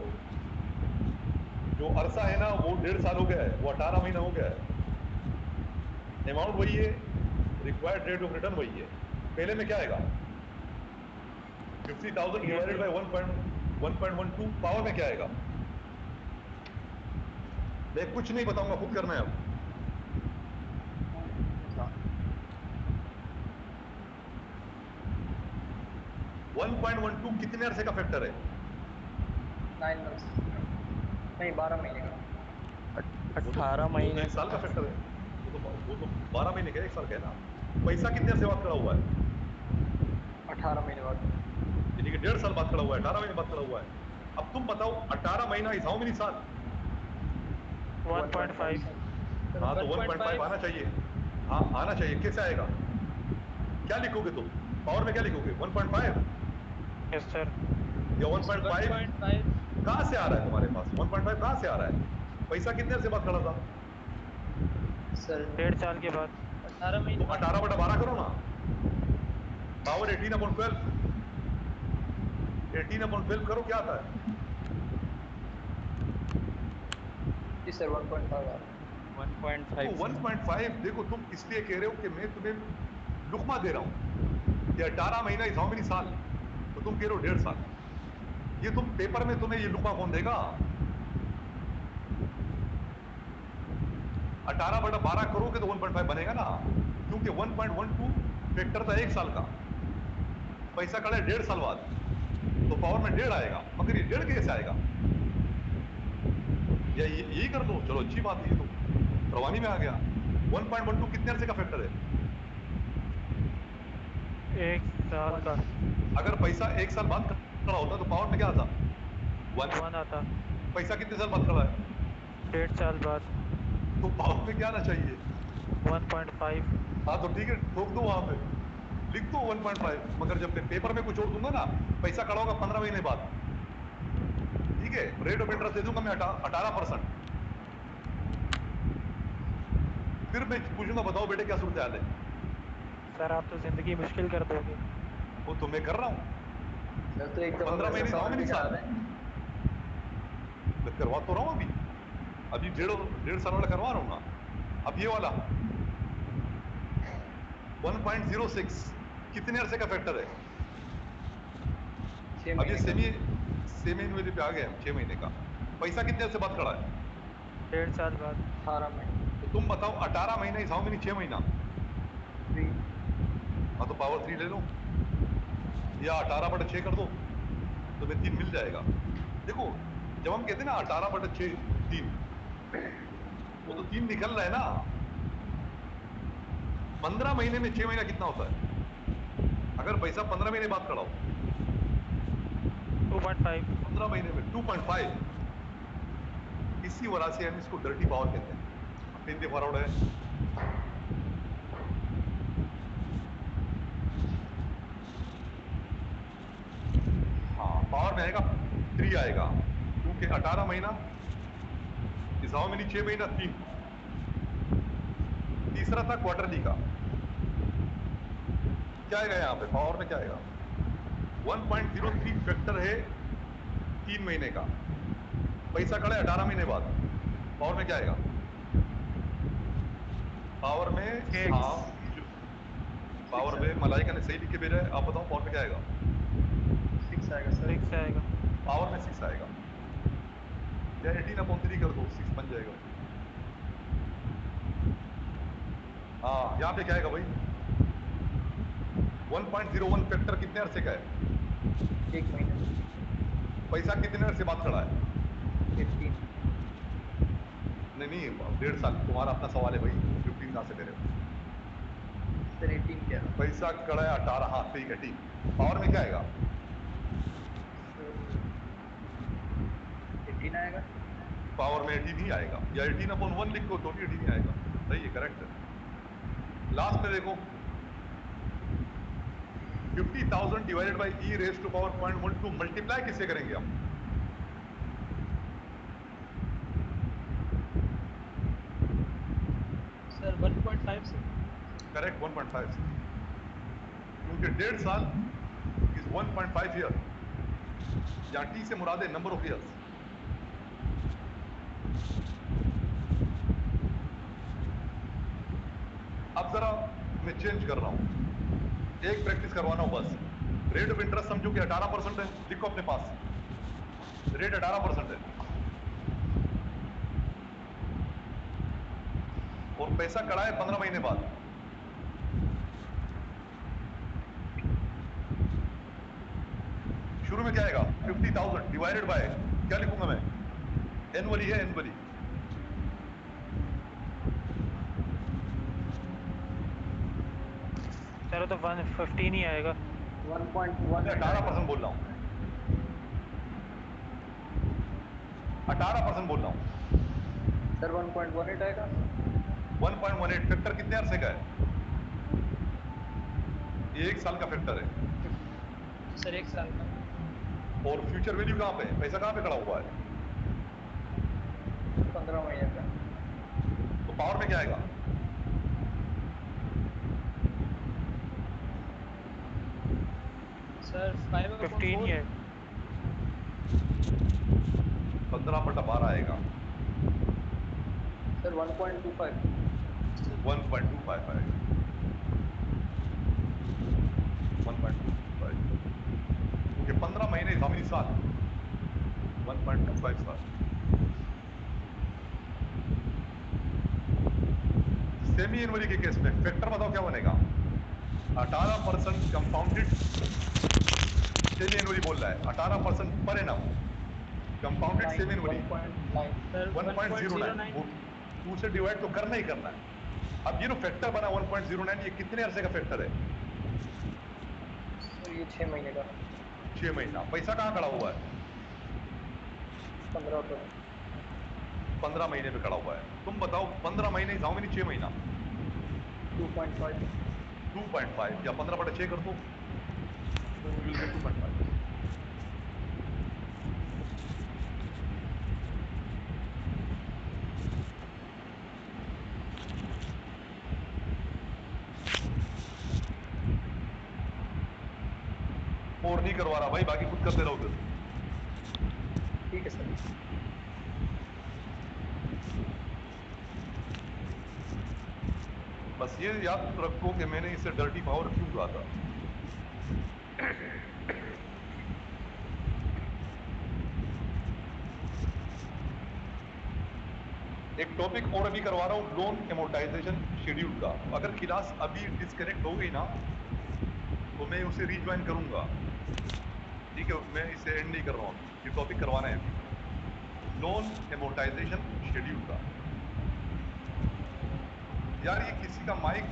Speaker 2: जो अरसा है ना वो 1.5 साल हो गया है, वो 18 महीना हो गया है। अमाउंट वही है, रिक्वायर्ड रेट ऑफ रिटर्न वही है। पहले में क्या आएगा, 50,000 डिवाइडेड बाय 1.12 पावर में क्या आएगा? मैं कुछ नहीं बताऊंगा, खुद करना है अब। 1.12 कितने अरसे का फैक्टर है?
Speaker 4: 9 months. नहीं 12 महीने का।
Speaker 1: 18
Speaker 2: वो तो
Speaker 1: महीने
Speaker 2: 1 साल का फैक्टर है, वो तो 12 महीने का, 1 साल का है ना। पैसा कितने अरसे बाद खड़ा हुआ है?
Speaker 4: 18 महीने बाद।
Speaker 2: यानी कि 1.5 साल बाद खड़ा हुआ है, 18 महीने बाद खड़ा हुआ है। अब तुम बताओ 18 महीना इज हाउ मेनी साल?
Speaker 5: 1.5।
Speaker 2: हाँ तो 1.5 आना चाहिए। हाँ आना चाहिए, कैसे आएगा? क्या लिखोगे तुम पावर में, क्या लिखोगे? 1.5
Speaker 5: यस सर।
Speaker 2: या 1.5?
Speaker 3: 1.5।
Speaker 2: कहां से आ रहा है तुम्हारे पास 1.5? कहां से आ रहा है? पैसा कितने अरसे बाद खड़ा था?
Speaker 3: सर
Speaker 5: 1.5 साल के बाद
Speaker 3: 18
Speaker 2: तो
Speaker 3: महीने
Speaker 2: 18/12 करो ना, पावर 18/12, 18/12 करो, क्या आता है?
Speaker 4: जी सर 1.5 आ रहा है।
Speaker 1: 1.5
Speaker 2: तो
Speaker 1: सर।
Speaker 2: 1.5 देखो, तुम इसलिए कह रहे हो कि मैं तुम्हें लुकमा दे रहा हूं कि 18 महीना इज हाउ मेनी साल, तो तुम कह रहे हो 1.5 साल। ये तुम पेपर में तुम्हें ये लुकमा कौन देगा? 18/12 करोगे तो 1.5 बनेगा ना, क्योंकि 1.12 फैक्टर था 1 साल का, पैसा कड़ा 1.5 साल बाद, तो पावर में 1.5 आएगा, मगर ये 1.5 कैसे आएगा? या यही कर दो, चलो अच्छी बात है, ये तो रवानी में आ गया। 1.12 कितने अरसे का फैक्टर है?
Speaker 5: 1 साल का
Speaker 2: अगर पैसा 1 साल बाद खड़ा होता तो पावर में क्या आता? 1।
Speaker 5: 1 आता।
Speaker 2: पैसा कितने साल बाद खड़ा है?
Speaker 5: 1.5 साल बाद
Speaker 2: तो पावर में क्या आना चाहिए?
Speaker 5: 1.5।
Speaker 2: हाँ तो ठीक है, ठोक दो, वहां पे लिख दो 1.5, मगर जब मैं पेपर में कुछ और दूंगा ना, पैसा खड़ा होगा 15 महीने बाद, ठीक है, रेट ऑफ इंटरेस्ट दे दूंगा मैं 18%। फिर मैं पूछूंगा बताओ बेटे क्या सूरत हाल है?
Speaker 5: सर आप तो जिंदगी मुश्किल कर दोगे।
Speaker 2: वो तो मैं कर रहा हूं।
Speaker 4: सर तो एक दफा
Speaker 2: 15
Speaker 4: वैसा
Speaker 2: महीने जाओ
Speaker 4: सवाल
Speaker 2: नहीं
Speaker 4: भी करा
Speaker 2: साल,
Speaker 4: रहे हैं।
Speaker 2: मैं करवा तो रहा हूं अभी, अभी 1.5 साल वाला करवा रहा हूं ना। अब ये वाला 1.06 कितने अरसे का फैक्टर है?
Speaker 4: 6
Speaker 2: अब ये
Speaker 4: महीने का।
Speaker 2: सेमी एनुअली पे आ गए हम, 6 महीने का। पैसा कितने अरसे बाद खड़ा है?
Speaker 5: 1.5 साल बाद
Speaker 4: 18 महीने।
Speaker 2: तो तुम बताओ 18 महीना इस हाउ मेनी, 6 महीना?
Speaker 4: 3।
Speaker 2: हाँ तो पावर 3 ले लो, या 18/6 कर दो, तुम्हें 3 मिल जाएगा। देखो, जब हम कहते हैं ना 18/6 3, वो तो 3 निकल रहा है ना। 15 महीने में 6 महीना कितना होता है? अगर पैसा 15 महीने बाद खड़ा हो,
Speaker 5: 2.5।
Speaker 2: 15 महीने में 2.5, इसी वजह से हम इसको डर्टी पावर कहते हैं। तीन दी फॉरवर्ड है, हाँ पावर में आएगा 3 आएगा, क्योंकि 18 महीना इस हाउ मेनी, 6 महीना 3। तीसरा था क्वार्टरली का, क्या आएगा यहां पे पावर में? क्या आएगा? 1.03 फैक्टर है 3 महीने का, पैसा खड़ा है 18 महीने बाद, पावर में क्या आएगा? पावर में
Speaker 5: Six।
Speaker 2: हाँ, पावर
Speaker 4: 6
Speaker 2: में
Speaker 4: आएगा।
Speaker 2: मलाइका ने सही लिख के भेजा है, आप बताओ पावर में क्या आएगा?
Speaker 4: 6 आएगा सर।
Speaker 5: 6 आएगा।
Speaker 2: पावर में 6 आएगा, या 18/3 कर दो, 6 बन जाएगा। हाँ यहाँ पे क्या आएगा भाई? 1.01 फैक्टर कितने अरसे का है?
Speaker 4: 1 महीने।
Speaker 2: पैसा कितने अरसे बाद खड़ा है?
Speaker 4: 18।
Speaker 2: नहीं नहीं, 1.5 साल, तुम्हारा अपना सवाल है भाई, 15 कहां से ले रहे हो?
Speaker 4: सर 18 क्या?
Speaker 2: पैसा खड़ा है 18, हाँ ठीक है, ठीक। पावर में क्या आएगा?
Speaker 4: सर 18 आएगा।
Speaker 2: पावर में 18 ही आएगा, या 18/1 लिखो तो भी 18 ही आएगा। सही है, करेक्ट है। लास्ट में देखो, 50,000 divided by E raise to power 0.12 multiply किससे करेंगे हम?
Speaker 3: सर 1.5 से।
Speaker 2: करेक्ट, 1.5 से, क्योंकि 1.5 साल इज 1.5 ईयर, या टी से मुराद है नंबर ऑफ ईयर्स। अब जरा मैं चेंज कर रहा हूं, एक प्रैक्टिस करवाना हूं बस। रेट ऑफ इंटरेस्ट समझो कि 18% है, लिखो अपने पास, रेट 18% है, और पैसा कड़ा है 15 महीने बाद। शुरू में क्या आएगा? 50,000 डिवाइडेड बाय, क्या लिखूंगा मैं? एनुअली है, एनुअली।
Speaker 5: चलो तो 115 ही आएगा।
Speaker 4: 1.18
Speaker 2: मैं 18% बोल रहा हूं, 18% बोल रहा हूं।
Speaker 4: सर 1.18 आएगा।
Speaker 2: 1.18 फैक्टर कितने अरसे का है? ये 1 साल का फैक्टर है,
Speaker 3: सर 1 साल का।
Speaker 2: और फ्यूचर वैल्यू कहां पे है? पैसा कहां पे खड़ा हुआ है?
Speaker 4: 15 महीने का।
Speaker 2: तो पावर में क्या आएगा?
Speaker 3: सर
Speaker 5: 15 ही
Speaker 3: 5/4
Speaker 5: है।
Speaker 2: 15/12 आएगा।
Speaker 4: सर 1.25।
Speaker 2: 1.25 आएगा। 1.25 क्योंकि 15 महीने how many साल? 1.25 साल। सेमी एनुअली के केस में फैक्टर बताओ क्या बनेगा? 18% कंपाउंडेड सेमी एनुअली बोल रहा है, 18% per annum compounded semi annually
Speaker 4: 1.9।
Speaker 3: Sir
Speaker 2: 1.09।
Speaker 3: 1.09
Speaker 2: 2 से डिवाइड तो करना ही करना है। अब ये जो फैक्टर बना 1.09, ये कितने अरसे का फैक्टर है?
Speaker 4: सर ये 6 महीने का।
Speaker 2: 6 महीना। पैसा कहाँ खड़ा हुआ है?
Speaker 4: 15 पर।
Speaker 2: 15 महीने पे खड़ा हुआ है। तुम बताओ 15 महीने हाउ मेनी 6 महीना?
Speaker 4: 2.5।
Speaker 2: 2.5 या 15/6 कर दो, यू विल गेट 2.5। और नहीं करवा रहा भाई, बाकी खुद करते रहो फिर।
Speaker 4: ठीक है सर।
Speaker 2: बस ये याद रखो कि मैंने इसे डर्टी पावर क्यों कहा था। एक टॉपिक और अभी करवा रहा हूं, लोन एमोर्टाइजेशन शेड्यूल का। अगर क्लास अभी डिस्कनेक्ट हो गई ना तो मैं उसे रीज्वाइन करूंगा, ठीक है? मैं इसे एंड नहीं कर रहा हूं, ये टॉपिक करवाना है अभी, लोन एमोर्टाइजेशन शेड्यूल का। यार ये किसी का माइक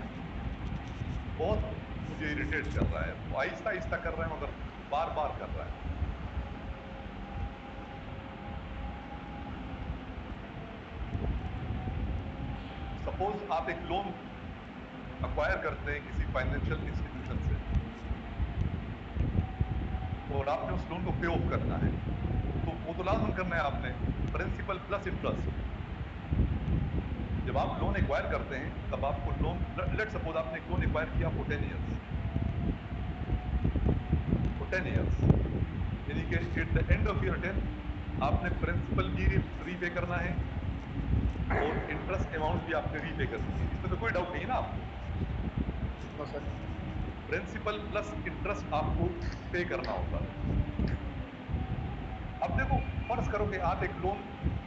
Speaker 2: बहुत मुझे इरिटेट कर रहा है, वो आहिस्ता आहिस्ता कर रहा है मगर बार बार कर रहा है। सपोज आप एक लोन अक्वायर करते हैं किसी फाइनेंशियल इंस्टीट्यूशन से और आपने उस लोन को पे ऑफ करना है, तो वो तो लाजम करना है आपने, प्रिंसिपल प्लस इंटरेस्ट। जब आप लोन एक्वायर करते हैं तब आपको लोन, लेट सपोज आपने एक लोन एक्वायर किया फॉर 10 ईयर्स, यानी कि at the end of year 10 आपने प्रिंसिपल भी रीपे करना है और इंटरेस्ट अमाउंट भी आपने रीपे करनी है। इसमें तो कोई डाउट नहीं है ना आपको?
Speaker 4: No sir.
Speaker 2: Principal plus interest आपको पे करना होता है। अब देखो, फर्ज करो कि आप एक लोन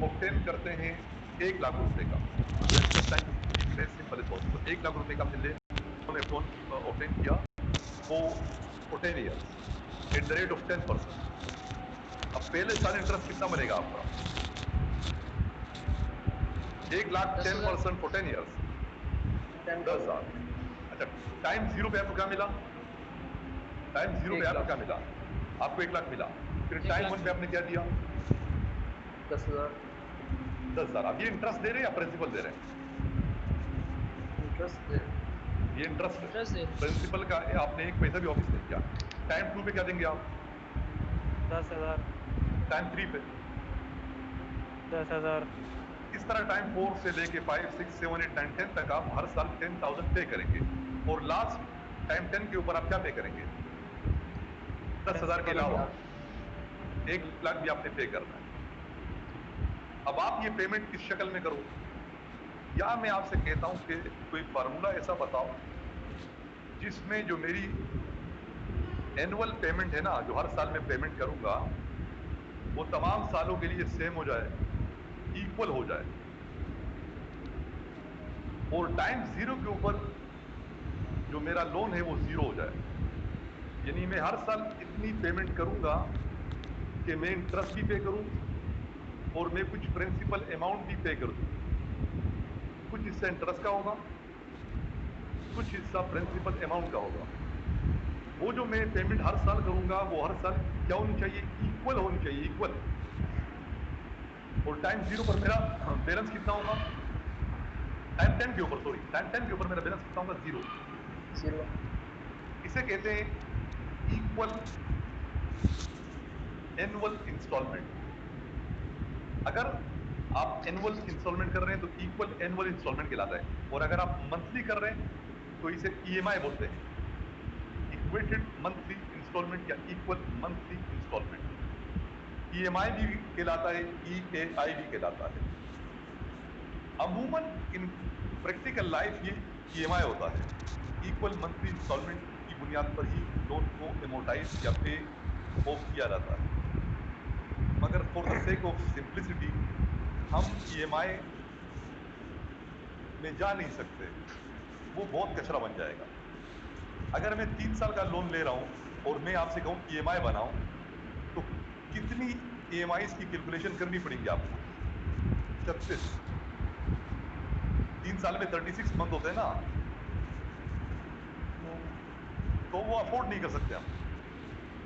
Speaker 2: ऑब्टेन करते हैं 1 लाख रुपए का, सिंपल इज पॉसिबल। 1 लाख रुपए का आपने लोन ऑब्टेन किया for 10 years at the rate of 10%। अब पहले साल इंटरेस्ट कितना बनेगा आपका? 1 लाख
Speaker 3: 10,000
Speaker 2: 10% फॉर 10 ईयर्स, 10
Speaker 4: 10,000।
Speaker 2: साल। अच्छा, टाइम जीरो पे आपको क्या मिला? टाइम जीरो पे
Speaker 4: 1
Speaker 2: आपको
Speaker 4: लाख।
Speaker 2: क्या मिला? आपको 1 लाख मिला। फिर
Speaker 3: 1
Speaker 2: टाइम
Speaker 3: लाख
Speaker 2: 1 पे आपने क्या दिया?
Speaker 4: 10,000
Speaker 2: 10,000। अब ये इंटरेस्ट दे रहे हैं या प्रिंसिपल दे रहे हैं?
Speaker 4: इंटरेस्ट दे।
Speaker 2: ये इंटरेस्ट है।
Speaker 3: इंटरेस्ट दे रहे हैं।
Speaker 2: प्रिंसिपल का आपने एक पैसा भी ऑफिस नहीं किया। टाइम 2 पे क्या देंगे आप?
Speaker 5: 10,000।
Speaker 2: टाइम 3 पे।
Speaker 5: 10,000।
Speaker 2: इस तरह टाइम 4 से लेके 5, 6, 7, 8, 9, 10 तक आप हर साल 10,000 पे करेंगे और लास्ट टाइम 10 के ऊपर आप क्या पे करेंगे? 10,000 के
Speaker 5: 1
Speaker 2: अलावा
Speaker 5: लाख।
Speaker 2: 1 लाख भी आपने पे करना है। अब आप ये पेमेंट किस शक्ल में करोगे? या मैं आपसे कहता हूं कि कोई फार्मूला ऐसा बताओ जिसमें जो मेरी एनुअल पेमेंट है ना, जो हर साल में पेमेंट करूंगा, वो तमाम सालों के लिए सेम हो जाए, इक्वल हो जाए, और टाइम जीरो के ऊपर जो मेरा लोन है वो जीरो हो जाए। यानी मैं हर साल इतनी पेमेंट करूंगा कि मैं इंटरेस्ट भी पे करूं और मैं कुछ प्रिंसिपल अमाउंट भी पे कर दूं। कुछ हिस्सा इंटरेस्ट का होगा, कुछ हिस्सा प्रिंसिपल अमाउंट का होगा। वो जो मैं पेमेंट हर साल करूंगा वो हर साल क्या होनी चाहिए? इक्वल होनी चाहिए, इक्वल। और टाइम जीरो पर मेरा बैलेंस कितना होगा? टाइम 10 के ऊपर, सॉरी, टाइम 10 के ऊपर मेरा बैलेंस कितना होगा? जीरो।
Speaker 4: 0।
Speaker 2: इसे कहते हैं इक्वल एनुअल इंस्टॉलमेंट। अगर आप एनुअल इंस्टॉलमेंट कर रहे हैं तो इक्वल एनुअल इंस्टॉलमेंट कहलाता है, और अगर आप मंथली कर रहे हैं तो इसे ईएमआई बोलते हैं, इक्वेटेड मंथली इंस्टॉलमेंट या इक्वल मंथली इंस्टॉलमेंट। ईएमआई भी कहलाता है, ईएआई भी कहलाता है। अमूमन इन प्रैक्टिकल लाइफ ये ईएमआई होता है, इक्वल मंथली इंस्टॉलमेंट की बुनियाद पर ही लोन को एमोटाइज या पे ऑफ किया जाता है। मगर for the sake of simplicity हम ईएमआई में जा नहीं सकते, वो बहुत कचरा बन जाएगा। अगर मैं 3 साल का लोन ले रहा हूं और मैं आपसे कहूं ईएमआई बनाओ, तो कितनी ईएमआई की कैलकुलेशन करनी पड़ेगी आपको? 36। 3 साल में 36 मंथ होते हैं ना, तो वो अफोर्ड नहीं कर सकते हम।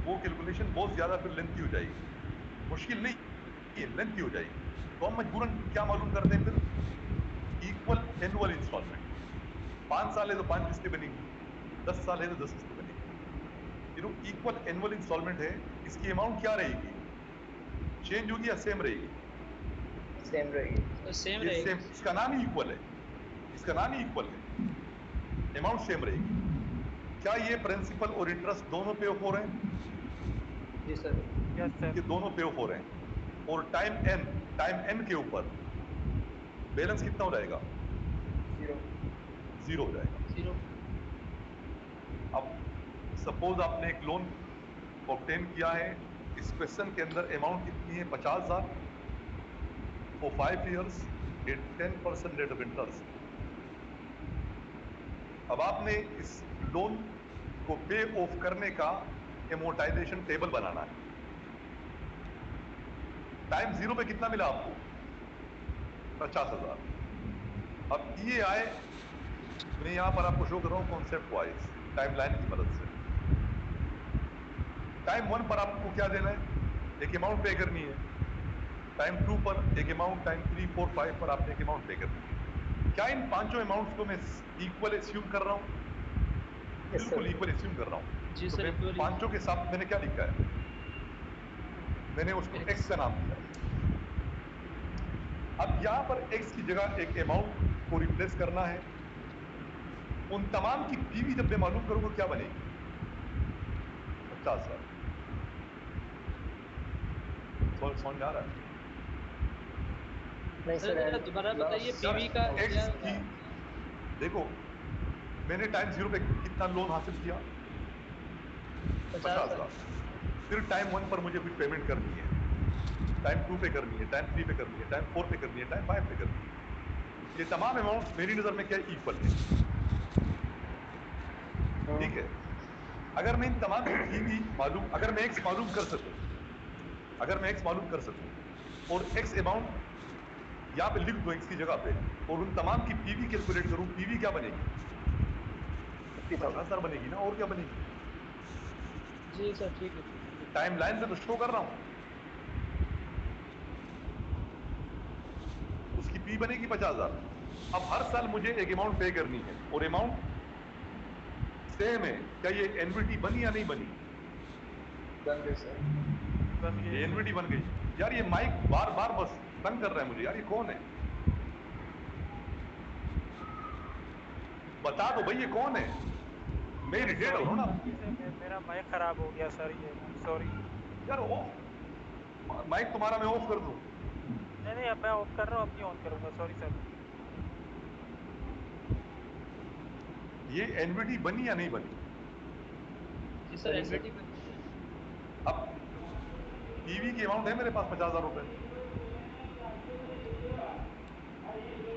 Speaker 2: वो कैलकुलेशन बहुत ज्यादा फिर लेंथी हो जाएगी, मुश्किल नहीं, लेंथी हो जाएगी। तो हम मजबूरन क्या मालूम करते हैं फिर? Equal annual instalment. 5 साल है तो 5 किस्तें बनेंगी, 10 साल है तो 10 किस्तें बनेंगी। इक्वल एनुअल इंस्टॉलमेंट है, इसकी अमाउंट क्या रहेगी? चेंज होगी या सेम रहेगी?
Speaker 4: सेम रहेगी।
Speaker 3: सेम
Speaker 2: ये
Speaker 3: रहेगी।
Speaker 2: सेम, इसका नाम ही इक्वल है, इसका नाम ही इक्वल है, अमाउंट सेम रहेगी। क्या ये प्रिंसिपल और इंटरेस्ट दोनों पे ऑफ हो रहे हैं?
Speaker 4: जी सर।
Speaker 5: Yes sir.
Speaker 2: ये दोनों पे ऑफ हो रहे हैं, और टाइम एन के ऊपर बैलेंस कितना हो जाएगा? 0 हो जाएगा।
Speaker 3: 0।
Speaker 2: अब सपोज आपने एक लोन ऑब्टेन किया है, इस क्वेश्चन के अंदर अमाउंट कितनी है? 50,000 for 5 years at 10% rate of interest. अब आपने इस लोन को पे ऑफ करने का एमोटाइजेशन टेबल बनाना है। टाइम 0 पे कितना मिला आपको? 50,000। अब ये आए, मैं यहां पर आपको शो कर रहा हूं कॉन्सेप्ट वाइज, टाइमलाइन की मदद से। टाइम 1 पर आपको क्या देना है? एक अमाउंट पे करनी है। टाइम 2 पर एक अमाउंट, टाइम 3, 4, 5 पर आपने एक अमाउंट पे करनी है। क्या इन पांचों अमाउंट्स को मैं इक्वल एस्यूम कर रहा हूं?
Speaker 4: यस
Speaker 2: बिल्कुल
Speaker 4: सर।
Speaker 2: इक्वल एस्यूम कर रहा हूं।
Speaker 3: जी
Speaker 2: तो
Speaker 3: सर,
Speaker 2: मैं
Speaker 3: इक्वली।
Speaker 2: पांचों के साथ मैंने क्या लिखा है? मैंने उसको
Speaker 3: X।
Speaker 2: एक्स का नाम दिया है। अब यहां पर एक्स की जगह एक अमाउंट को रिप्लेस करना है। उन तमाम की पीवी जब मैं मालूम करूंगा क्या बनेगी? 50,000। समझ में आ रहा है?
Speaker 4: नहीं
Speaker 3: सर
Speaker 4: सर,
Speaker 3: जरा दोबारा बताइए
Speaker 4: लॉस
Speaker 3: पीवी का क्या?
Speaker 2: एक्स की, देखो मैंने टाइम 0 पे कितना लोन हासिल किया?
Speaker 3: 50 साल।
Speaker 2: 50,000। फिर टाइम 1 पर मुझे कुछ पेमेंट करनी है, टाइम 2 पे करनी है, टाइम 3 पे करनी है, टाइम 4 पे करनी है, टाइम 5 पे करनी है। ये तमाम अमाउंट्स मेरी नजर में क्या इक्वल है? ठीक है। अगर मैं इन तमाम की पीवी मालूम, अगर मैं एक्स मालूम कर सकूं, अगर मैं एक्स मालूम कर सकूं और एक्स अमाउंट यहां पे लिख दूं एक्स की जगह पे, और उन तमाम की पीवी कैलकुलेट करूं, पीवी क्या बनेगी?
Speaker 4: 50,000।
Speaker 2: 50,000 बनेगी ना, और क्या बनेगी?
Speaker 3: जी सर, ठीक है।
Speaker 2: टाइम लाइन पे तो शो कर रहा हूं, उसकी पी बनेगी 50,000। अब हर साल मुझे एक अमाउंट पे करनी है, और अमाउंट सेम है। क्या ये एनवीटी बनी या नहीं बनी?
Speaker 4: बन गई सर।
Speaker 5: बन गई
Speaker 2: ये
Speaker 5: सर।
Speaker 2: एनवीटी बन गई। यार ये माइक बार बार बस तंग कर रहा है मुझे, यार ये कौन है? बता दो भाई ये कौन है, मैं
Speaker 5: सर
Speaker 2: इरिटेट हो
Speaker 5: सॉरी,
Speaker 2: रहा हूं ना।
Speaker 5: गलती से मेरा माइक खराब हो गया सर, ये आई एम सॉरी।
Speaker 2: यार ऑफ माइक तुम्हारा मैं ऑफ कर दूं?
Speaker 5: नहीं नहीं, अब मैं ऑफ कर रहा हूँ, अब नहीं ऑन करूंगा, सॉरी सर।
Speaker 2: ये एनवीटी बनी या नहीं बनी?
Speaker 3: जी सर,
Speaker 4: बनी सर।
Speaker 3: एनवीटी में।
Speaker 2: अब पीवी की अमाउंट है मेरे पास 50,000 रुपए,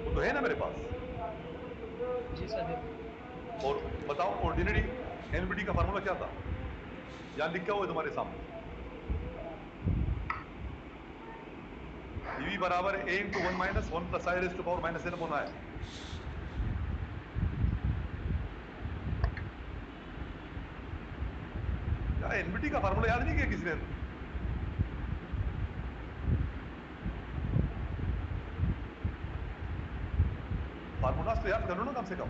Speaker 2: वो तो है ना मेरे पास।
Speaker 3: जी सर, है।
Speaker 2: और बताओ ऑर्डिनरी एनवीटी का फार्मूला क्या था? यहां लिखा हुआ है तुम्हारे सामने, पीवी बराबर है a into 1 minus 1 plus I raise to power minus n upon i। क्या एनवीटी का फार्मूला याद नहीं किया किसी ने? फार्मूलाज तो याद कर लो ना कम से कम।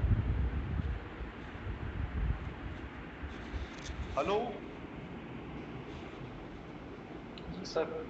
Speaker 2: हेलो,
Speaker 3: जी
Speaker 4: सर।
Speaker 3: सर।